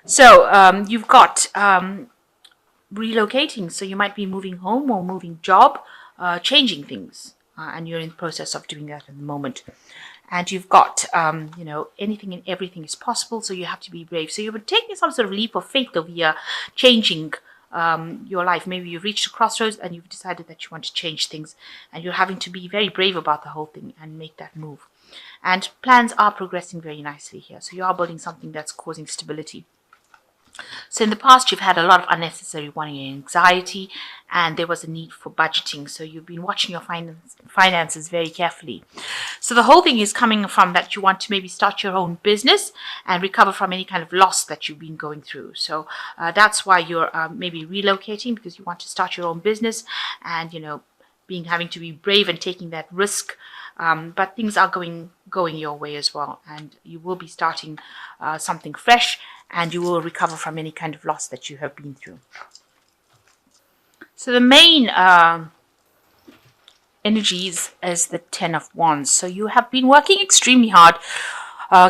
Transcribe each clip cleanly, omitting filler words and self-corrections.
So you've got relocating. So you might be moving home or moving job, changing things. And you're in the process of doing that at the moment. And you've got, anything and everything is possible. So you have to be brave. So you're taking some sort of leap of faith over here, changing your life. Maybe you've reached a crossroads and you've decided that you want to change things. And you're having to be very brave about the whole thing and make that move. And plans are progressing very nicely here. So you are building something that's causing stability. So in the past, you've had a lot of unnecessary worry and anxiety, and there was a need for budgeting. So you've been watching your finances very carefully. So the whole thing is coming from that you want to maybe start your own business and recover from any kind of loss that you've been going through. So that's why you're maybe relocating, because you want to start your own business and, having to be brave and taking that risk. But things are going your way as well, and you will be starting something fresh, and you will recover from any kind of loss that you have been through. So the main energies is the Ten of Wands. So you have been working extremely hard,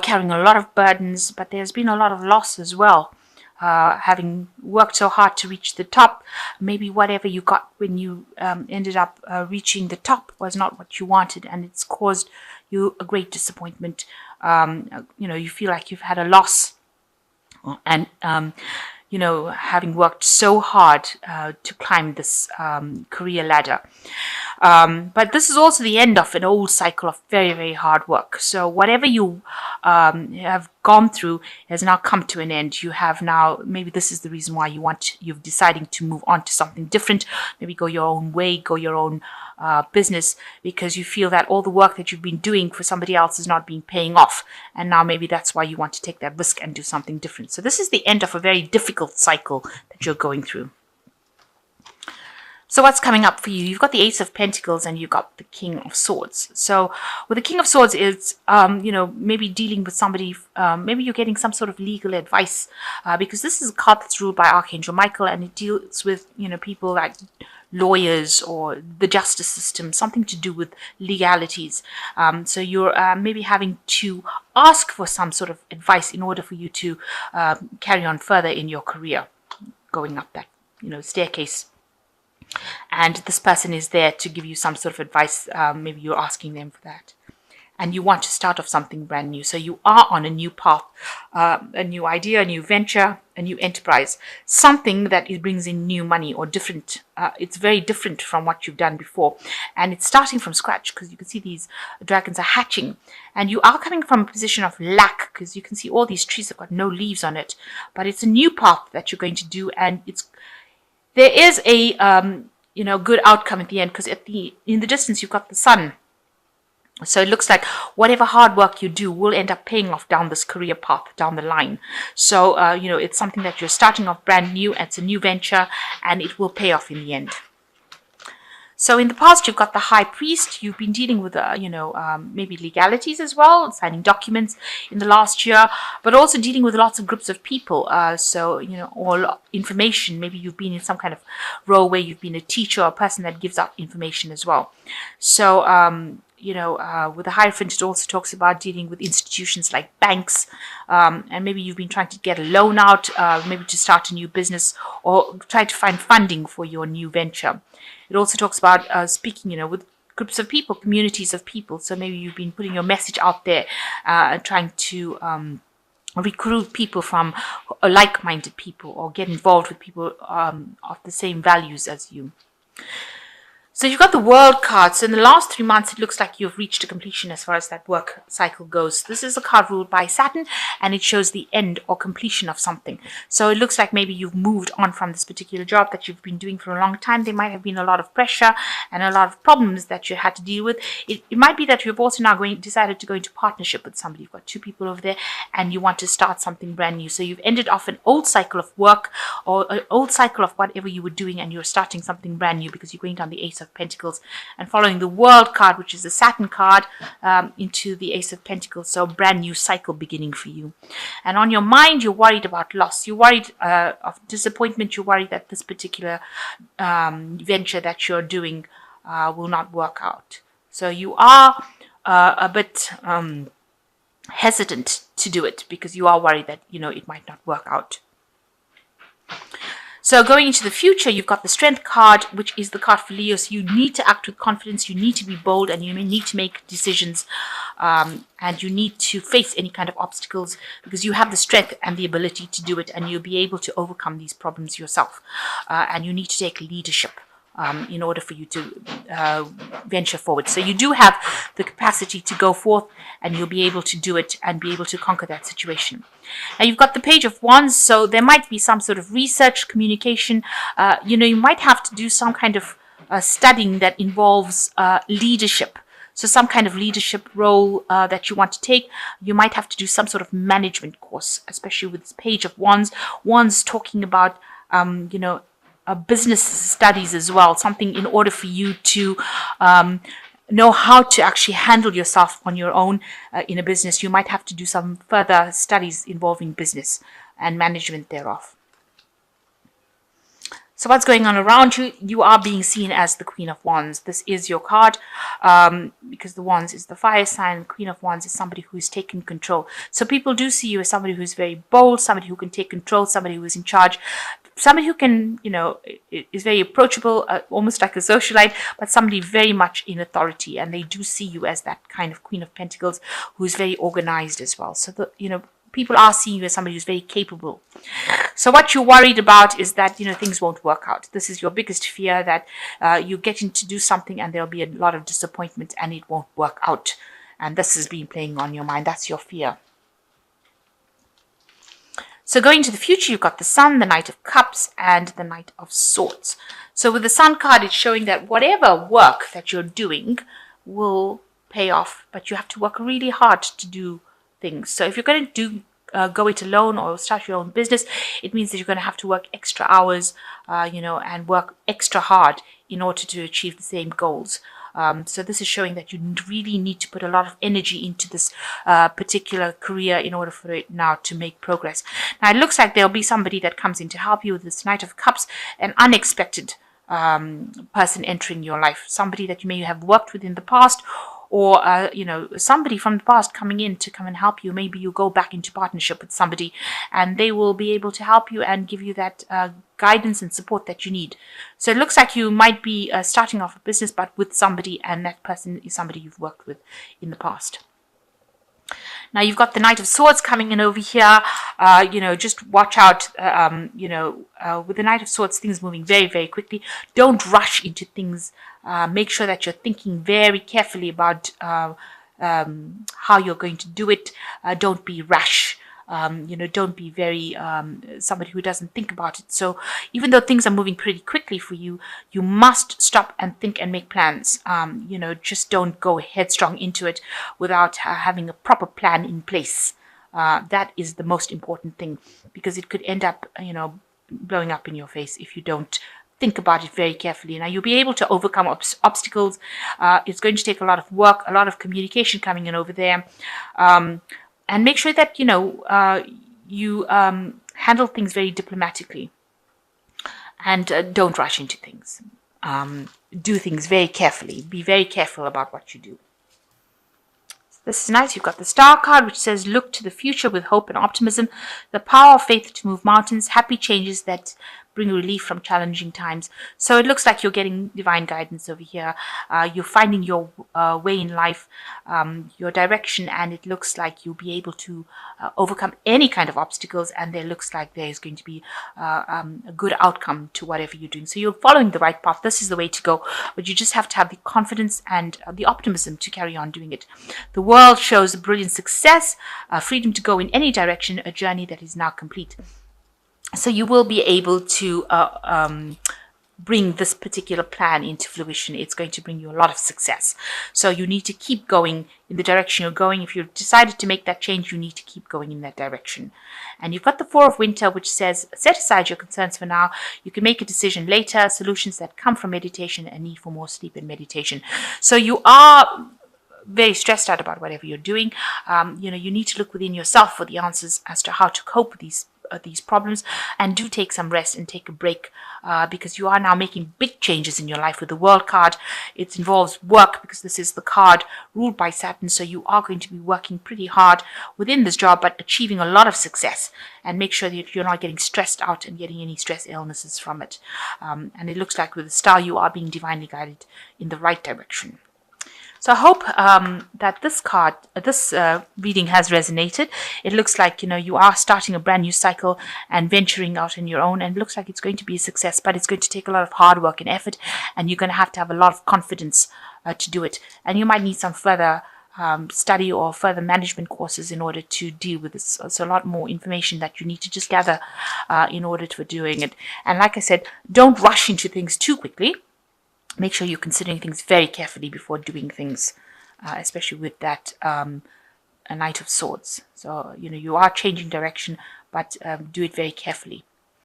carrying a lot of burdens, but there's been a lot of loss as well. Having worked so hard to reach the top, maybe whatever you got when you ended up reaching the top was not what you wanted, and it's caused you a great disappointment. You feel like you've had a loss, and having worked so hard to climb this career ladder. But this is also the end of an old cycle of very, very hard work. So whatever you have gone through has now come to an end. You have now, maybe this is the reason why you're deciding to move on to something different, maybe go your own way, go your own business, because you feel that all the work that you've been doing for somebody else is not being paying off. And now maybe that's why you want to take that risk and do something different. So this is the end of a very difficult cycle that you're going through. So what's coming up for you? You've got the Ace of Pentacles and you've got the King of Swords. So with the King of Swords, it's, maybe dealing with somebody, maybe you're getting some sort of legal advice, because this is a card that's ruled by Archangel Michael, and it deals with, people like lawyers or the justice system, something to do with legalities. So you're maybe having to ask for some sort of advice in order for you to carry on further in your career, going up that, staircase. And this person is there to give you some sort of advice. Maybe you're asking them for that. And you want to start off something brand new. So you are on a new path, a new idea, a new venture, a new enterprise, something that brings in new money or different. It's very different from what you've done before. And it's starting from scratch, because you can see these dragons are hatching. And you are coming from a position of lack, because you can see all these trees have got no leaves on it. But it's a new path that you're going to do, and there is a good outcome at the end, because in the distance you've got the sun. So it looks like whatever hard work you do will end up paying off down this career path down the line. So it's something that you're starting off brand new. It's a new venture, and it will pay off in the end. So in the past, you've got the High Priest. You've been dealing with, maybe legalities as well, signing documents in the last year, but also dealing with lots of groups of people. All information. Maybe you've been in some kind of role where you've been a teacher or a person that gives out information as well. So, with the Hierophant, it also talks about dealing with institutions like banks, and maybe you've been trying to get a loan out, maybe to start a new business or try to find funding for your new venture. It also talks about speaking, with groups of people, communities of people. So maybe you've been putting your message out there, trying to recruit people from like-minded people, or get involved with people of the same values as you. So you've got the World card. So in the last 3 months, it looks like you've reached a completion as far as that work cycle goes. This is a card ruled by Saturn, and it shows the end or completion of something. So it looks like maybe you've moved on from this particular job that you've been doing for a long time. There might have been a lot of pressure and a lot of problems that you had to deal with. It might be that you've also now decided to go into partnership with somebody. You've got 2 people over there, and you want to start something brand new. So you've ended off an old cycle of work, or an old cycle of whatever you were doing, and you're starting something brand new because you're going down the Ace of Pentacles and following the World card, which is the Saturn card, into the Ace of Pentacles. So brand new cycle beginning for you. And on your mind, you're worried about loss. You're worried of disappointment. You're worried that this particular venture that you're doing will not work out. So you are a bit hesitant to do it because you are worried that, it might not work out. So going into the future, you've got the Strength card, which is the card for Leo. So you need to act with confidence, you need to be bold, and you need to make decisions, and you need to face any kind of obstacles because you have the strength and the ability to do it, and you'll be able to overcome these problems yourself. And you need to take leadership in order for you to venture forward. So you do have the capacity to go forth, and you'll be able to do it and be able to conquer that situation. Now you've got the Page of Wands, so there might be some sort of research, communication. You might have to do some kind of studying that involves leadership. So some kind of leadership role that you want to take. You might have to do some sort of management course, especially with this Page of Wands. Wands talking about, business studies as well, something in order for you to know how to actually handle yourself on your own in a business. You might have to do some further studies involving business and management thereof. So what's going on around you? You are being seen as the Queen of Wands. This is your card because the Wands is the fire sign. Queen of Wands is somebody who is taking control. So people do see you as somebody who's very bold, somebody who can take control, somebody who is in charge, somebody who can, is very approachable, almost like a socialite, but somebody very much in authority. And they do see you as that kind of Queen of Pentacles who is very organized as well. So, people are seeing you as somebody who's very capable. So what you're worried about is that, things won't work out. This is your biggest fear, that you get in to do something and there'll be a lot of disappointment and it won't work out. And this has been playing on your mind. That's your fear. So going to the future, you've got the Sun, the Knight of Cups, and the Knight of Swords. So with the Sun card, it's showing that whatever work that you're doing will pay off, but you have to work really hard to do things. So if you're going to go it alone or start your own business, it means that you're going to have to work extra hours, and work extra hard in order to achieve the same goals. So this is showing that you really need to put a lot of energy into this particular career in order for it now to make progress. Now it looks like there'll be somebody that comes in to help you with this Knight of Cups, an unexpected person entering your life, somebody that you may have worked with in the past, or somebody from the past coming in to come and help you. Maybe you go back into partnership with somebody and they will be able to help you and give you that guidance and support that you need. So it looks like you might be starting off a business, but with somebody, and that person is somebody you've worked with in the past. Now you've got the Knight of Swords coming in over here. Just watch out, with the Knight of Swords, things moving very, very quickly. Don't rush into things. Make sure that you're thinking very carefully about how you're going to do it. Don't be rash. Don't be very somebody who doesn't think about it. So even though things are moving pretty quickly for you, you must stop and think and make plans. Just don't go headstrong into it without having a proper plan in place. That is the most important thing, because it could end up, blowing up in your face if you don't think about it very carefully. Now you'll be able to overcome obstacles. It's going to take a lot of work, a lot of communication coming in over there. And make sure that, you handle things very diplomatically, and don't rush into things. Do things very carefully. Be very careful about what you do. This is nice. You've got the Star card, which says, look to the future with hope and optimism, the power of faith to move mountains, happy changes that bring relief from challenging times. So it looks like you're getting divine guidance over here. You're finding your way in life, your direction, and it looks like you'll be able to overcome any kind of obstacles, and there looks like there's going to be a good outcome to whatever you're doing. So you're following the right path. This is the way to go, but you just have to have the confidence and the optimism to carry on doing it. The world shows a brilliant success, freedom to go in any direction, a journey that is now complete. So you will be able to bring this particular plan into fruition. It's going to bring you a lot of success. So you need to keep going in the direction you're going. If you've decided to make that change, you need to keep going in that direction. And you've got the Four of Winter, which says, set aside your concerns for now. You can make a decision later. Solutions that come from meditation and need for more sleep and meditation. So you are very stressed out about whatever you're doing. You need to look within yourself for the answers as to how to cope with these these problems, and do take some rest and take a break, because you are now making big changes in your life with the World card. It involves work because this is the card ruled by Saturn, so you are going to be working pretty hard within this job, but achieving a lot of success. And make sure that you're not getting stressed out and getting any stress illnesses from it. And it looks like with the star, you are being divinely guided in the right direction. So I hope that this reading has resonated. It looks like, you are starting a brand new cycle and venturing out on your own, and it looks like it's going to be a success, but it's going to take a lot of hard work and effort, and you're going to have a lot of confidence to do it. And you might need some further study or further management courses in order to deal with this. So a lot more information that you need to just gather in order to doing it. And like I said, don't rush into things too quickly. Make sure you're considering things very carefully before doing things, especially with that a Knight of Swords. So, you are changing direction, but do it very carefully.